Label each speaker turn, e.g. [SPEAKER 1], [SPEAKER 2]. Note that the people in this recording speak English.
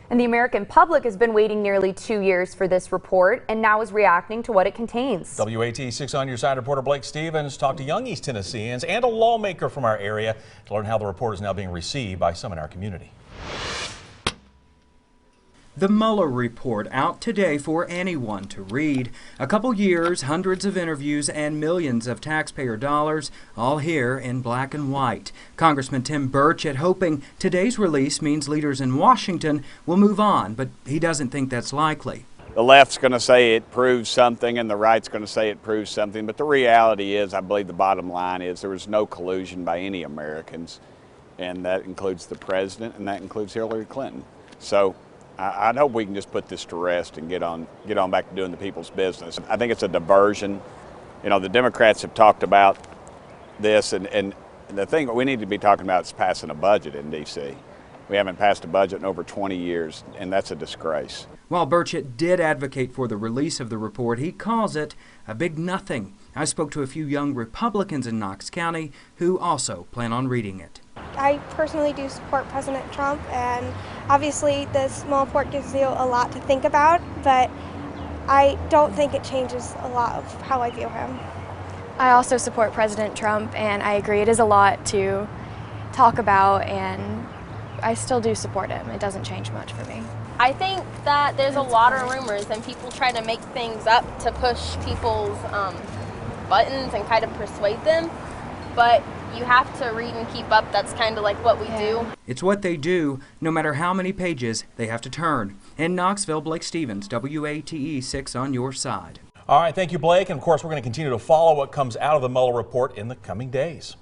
[SPEAKER 1] And the American public has been waiting nearly 2 years for this report and now is reacting to what it contains.
[SPEAKER 2] WATE 6 on your side reporter Blake Stevens talked to young East Tennesseans and a lawmaker from our area to learn how the report is now being received by some in our community.
[SPEAKER 3] The Mueller report out today for anyone to read. A couple years, hundreds of interviews, and millions of taxpayer dollars, all here in black and white. Congressman Tim Burchett hoping today's release means leaders in Washington will move on, but he doesn't think that's likely.
[SPEAKER 4] The left's going to say it proves something and the right's going to say it proves something, but the reality is, I believe the bottom line is there was no collusion by any Americans, and that includes the president and that includes Hillary Clinton. So I hope we can just put this to rest and get on back to doing the people's business. I think it's a diversion. You know, the Democrats have talked about this, and the thing we need to be talking about is passing a budget in D.C. We haven't passed a budget in over 20 years, and that's a disgrace.
[SPEAKER 3] While Burchett did advocate for the release of the report, he calls it a big nothing. I spoke to a few young Republicans in Knox County who also plan on reading it.
[SPEAKER 5] I personally do support President Trump, and obviously the small report gives you a lot to think about, but I don't think it changes a lot of how I view him.
[SPEAKER 6] I also support President Trump, and I agree it is a lot to talk about, and I still do support him. It doesn't change much for me.
[SPEAKER 7] I think that there's a lot of rumors and people try to make things up to push people's buttons and kind of persuade them, but you have to read and keep up. That's kind of like what we do.
[SPEAKER 3] It's what they do, no matter how many pages they have to turn. In Knoxville, Blake Stevens, WATE 6 on your side.
[SPEAKER 2] All right, thank you, Blake. And of course, we're going to continue to follow what comes out of the Mueller report in the coming days.